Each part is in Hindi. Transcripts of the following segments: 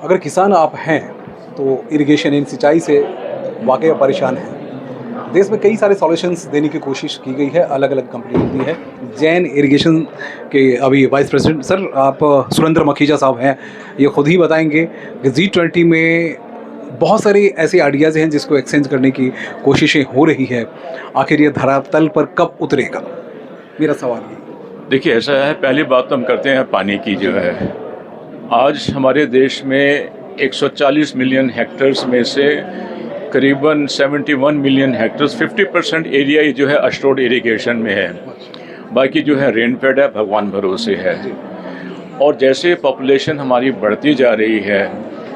अगर किसान आप हैं तो इरिगेशन इन सिंचाई से वाकई परेशान हैं। देश में कई सारे सॉल्यूशंस देने की कोशिश की गई है, अलग अलग कंपनी होती है। जैन इरिगेशन के अभी वाइस प्रेसिडेंट सर आप सुरेंद्र मखीजा साहब हैं, ये खुद ही बताएंगे कि G20 में बहुत सारे ऐसे आइडियाज़ हैं जिसको एक्सचेंज करने की कोशिशें हो रही है। आखिर ये धरातल पर कब उतरेगा, मेरा सवाल ये। देखिए ऐसा है, पहली बात तो हम करते हैं पानी की जो है। आज हमारे देश में 140 मिलियन हेक्टेयर्स में से करीबन 71 मिलियन हेक्टेयर्स 50% एरिया ही जो है अस्टोर्ड इरिगेशन में है। बाकी जो है रेनफेड है, भगवान भरोसे है। और जैसे पॉपुलेशन हमारी बढ़ती जा रही है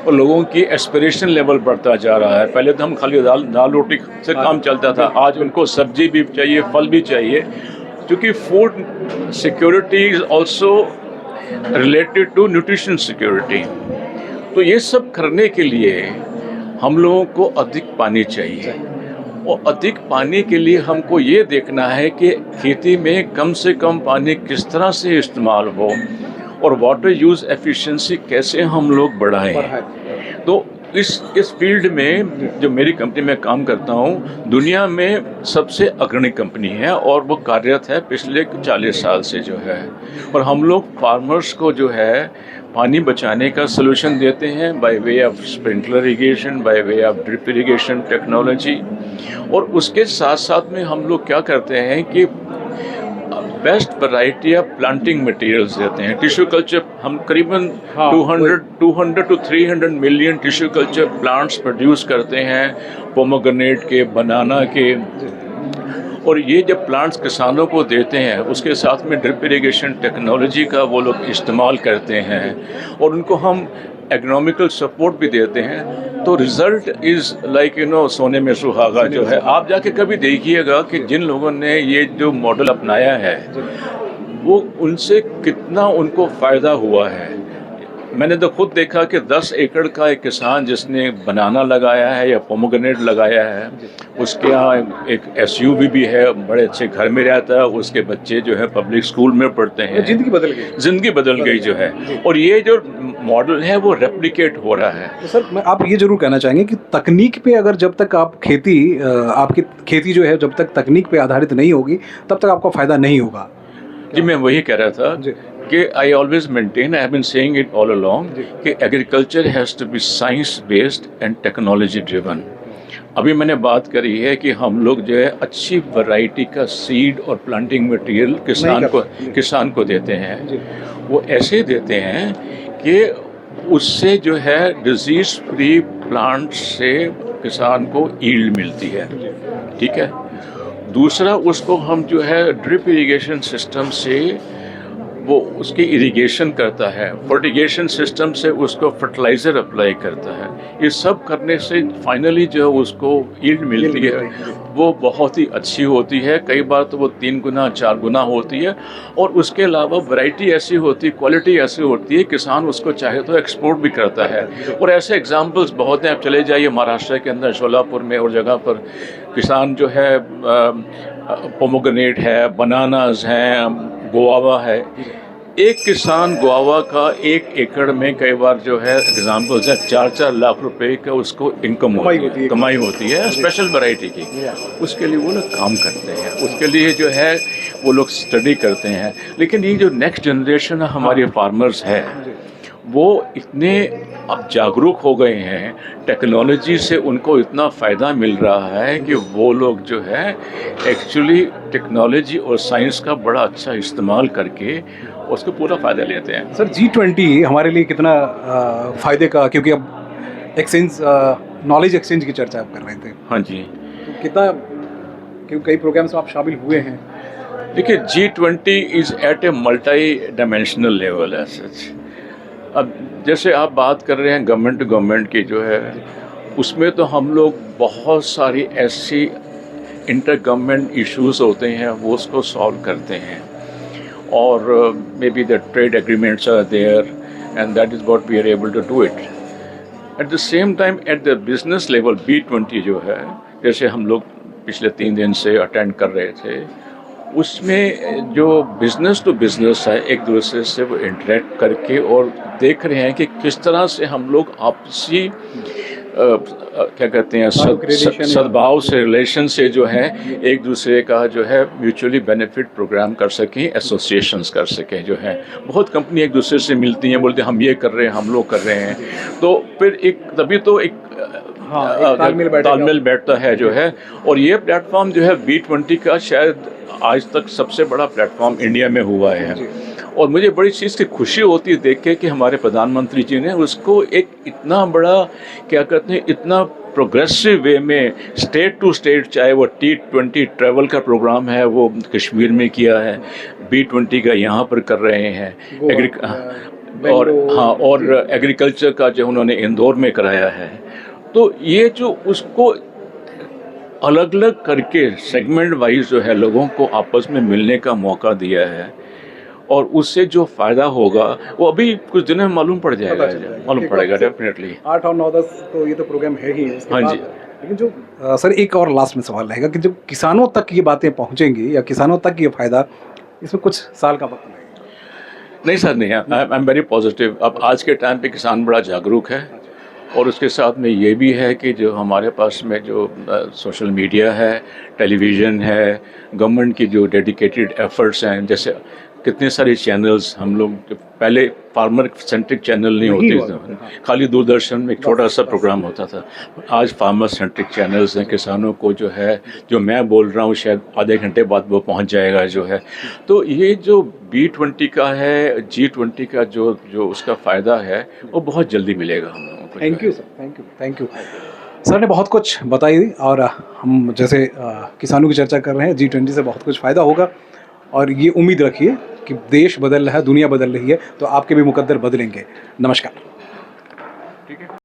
और लोगों की एस्पिरेशन लेवल बढ़ता जा रहा है। पहले तो हम खाली दाल रोटी से काम चलता था, आज उनको सब्जी भी चाहिए, फल भी चाहिए, क्योंकि food security is also related to nutrition security. तो ये सब करने के लिए हम लोगों को अधिक पानी चाहिए, और अधिक पानी के लिए हमको ये देखना है कि खेती में कम से कम पानी किस तरह से इस्तेमाल हो और वाटर यूज़ एफिशिएंसी कैसे हम लोग बढ़ाएं। तो इस फील्ड में जो मेरी कंपनी में काम करता हूँ, दुनिया में सबसे अग्रणी कंपनी है और वो कार्यरत है पिछले 40 साल से जो है। और हम लोग फार्मर्स को जो है पानी बचाने का सोल्यूशन देते हैं by way of sprinkler irrigation, by way of drip irrigation technology. और उसके साथ साथ में हम लोग क्या करते हैं कि best variety of planting materials देते हैं। टिश्यू कल्चर हम करीबन 200 to 300 million tissue culture plants produce करते हैं, पोमोग्रेनेट के, बनाना के। और ये जब प्लांट्स किसानों को देते हैं, उसके साथ में ड्रिप इरिगेशन टेक्नोलॉजी का वो लोग इस्तेमाल करते हैं और उनको हम एग्नोमिकल सपोर्ट भी देते हैं। तो रिज़ल्ट इज़ लाइक सोने में सुहागा जो है। आप जाके कभी देखिएगा कि जिन लोगों ने ये जो मॉडल अपनाया है वो उनसे कितना उनको फ़ायदा हुआ है। मैंने तो खुद देखा कि 10 एकड़ का एक किसान जिसने बनाना लगाया है या पोमोग्रेनेट लगाया है, उसके यहाँ एक SUV भी है, बड़े अच्छे घर में रहता है, उसके बच्चे जो है पब्लिक स्कूल में पढ़ते हैं। ज़िंदगी बदल गई जो है। और ये जो मॉडल है वो रेप्लिकेट हो रहा है। तो सर आप ये जरूर कहना चाहेंगे कि तकनीक पे अगर जब तक आप आपकी खेती जो है जब तक तकनीक पे आधारित नहीं होगी तब तक आपका फ़ायदा नहीं होगा। जी मैं वही कह रहा था कि I always maintain, I have been saying it all along कि agriculture has to be science based and technology driven. अभी मैंने बात करी है कि हम लोग जो है अच्छी वैरायटी का सीड और प्लांटिंग मटेरियल किसान को देते हैं। वो ऐसे देते हैं कि उससे जो है डिजीज फ्री प्लांट से किसान को ईल्ड मिलती है। ठीक है। दूसरा, उसको हम जो है ड्रिप इरिगेशन सिस्टम से वो उसकी इरिगेशन करता है, फर्टिगेशन सिस्टम से उसको फर्टिलाइज़र अप्लाई करता है। ये सब करने से फाइनली जो है उसको यील्ड मिलती है, वो बहुत ही अच्छी होती है। कई बार तो वो 3 गुना 4 गुना होती है। और उसके अलावा वैरायटी ऐसी होती है, क्वालिटी ऐसी होती है, किसान उसको चाहे तो एक्सपोर्ट भी करता है। और ऐसे एग्जाम्पल्स बहुत हैं। आप चले जाइए महाराष्ट्र के अंदर शोलापुर में और जगह पर किसान जो है पोमोग्रेनेट है, बनानास हैं, गुआवा है। एक किसान गुआवा का 1 एकड़ में कई बार जो है एग्जाम्पल्स है 4-4 लाख रुपए का उसको कमाई होती है स्पेशल वैरायटी की। उसके लिए वो लोग काम करते हैं, उसके लिए जो है वो लोग स्टडी करते हैं। लेकिन ये जो नेक्स्ट जनरेशन हमारे फार्मर्स है वो इतने अब जागरूक हो गए हैं, टेक्नोलॉजी से उनको इतना फ़ायदा मिल रहा है कि वो लोग जो है एक्चुअली टेक्नोलॉजी और साइंस का बड़ा अच्छा इस्तेमाल करके उसको पूरा फ़ायदा लेते हैं। सर G20 हमारे लिए कितना फ़ायदे का, क्योंकि अब एक्सचेंज नॉलेज एक्सचेंज की चर्चा आप कर रहे थे। हाँ जी। तो कितना, क्योंकि कई प्रोग्राम्स में आप शामिल हुए हैं। देखिए G20 is at a multi dimensional level है सच। अब जैसे आप बात कर रहे हैं गवर्नमेंट टू गवर्नमेंट की जो है, उसमें तो हम लोग बहुत सारी ऐसी इंटर गवर्नमेंट इश्यूज़ होते हैं वो उसको सॉल्व करते हैं। और maybe the trade agreements are there and that is what we are able to do it. At the same time at the business level B20 जो है, जैसे हम लोग पिछले 3 दिन से अटेंड कर रहे थे, उसमें जो बिज़नेस टू बिज़नेस है, एक दूसरे से वो इंटरेक्ट करके और देख रहे हैं कि किस तरह से हम लोग आपसी क्या कहते हैं सद्भाव से, रिलेशन से जो है एक दूसरे का जो है म्यूचुअली बेनिफिट प्रोग्राम कर सकें, एसोसिएशंस कर सकें। जो है बहुत कंपनी एक दूसरे से मिलती हैं, बोलते हैं हम ये कर रहे हैं, हम लोग कर रहे हैं, तो फिर एक तभी तो एक तालमेल बैठता है जो है। और ये प्लेटफॉर्म जो है B20 का शायद आज तक सबसे बड़ा प्लेटफॉर्म इंडिया में हुआ है। और मुझे बड़ी चीज़ की खुशी होती है देख के कि हमारे प्रधानमंत्री जी ने उसको एक इतना बड़ा क्या कहते हैं, इतना प्रोग्रेसिव वे में स्टेट टू स्टेट, चाहे वो T20 ट्रैवल का प्रोग्राम है वो कश्मीर में किया है, B20 का यहाँ पर कर रहे हैं, और एग्रीकल्चर का जो उन्होंने इंदौर में कराया है। तो ये जो उसको अलग अलग करके सेगमेंट वाइज जो है लोगों को आपस में मिलने का मौका दिया है, और उससे जो फ़ायदा होगा वो अभी कुछ दिनों में मालूम पड़ जाएगा, मालूम पड़ेगा डेफिनेटली। 8 और 9, 10 तो ये तो प्रोग्राम है ही उसके हाँ बाद। जी। लेकिन जो सर एक और लास्ट में सवाल रहेगा कि जब किसानों तक ये बातें पहुंचेंगी या किसानों तक ये फायदा, इसमें कुछ साल का वक्त लगेगा? नहीं सर, नहीं, आई एम वेरी पॉजिटिव। अब आज के टाइम पे किसान बड़ा जागरूक है, और उसके साथ में ये भी है कि जो हमारे पास में जो सोशल मीडिया है, टेलीविज़न है, गवर्नमेंट की जो डेडिकेटेड एफर्ट्स हैं, जैसे कितने सारे चैनल्स हम लोग, पहले फार्मर सेंट्रिक चैनल नहीं होते थे, खाली दूरदर्शन में एक छोटा सा प्रोग्राम होता था। आज फार्मर सेंट्रिक चैनल्स हैं, किसानों को जो है, जो मैं बोल रहा हूँ शायद आधे घंटे बाद वो पहुँच जाएगा जो है। तो ये जो B20 का है, G20 का जो उसका फ़ायदा है वो बहुत जल्दी मिलेगा हम लोगों को। Thank you sir, thank you sir ने बहुत कुछ बताई, और हम जैसे किसानों की चर्चा कर रहे हैं, G20 से बहुत कुछ फ़ायदा होगा, और ये उम्मीद रखिए कि देश बदल रहा है, दुनिया बदल रही है, तो आपके भी मुकद्दर बदलेंगे। नमस्कार।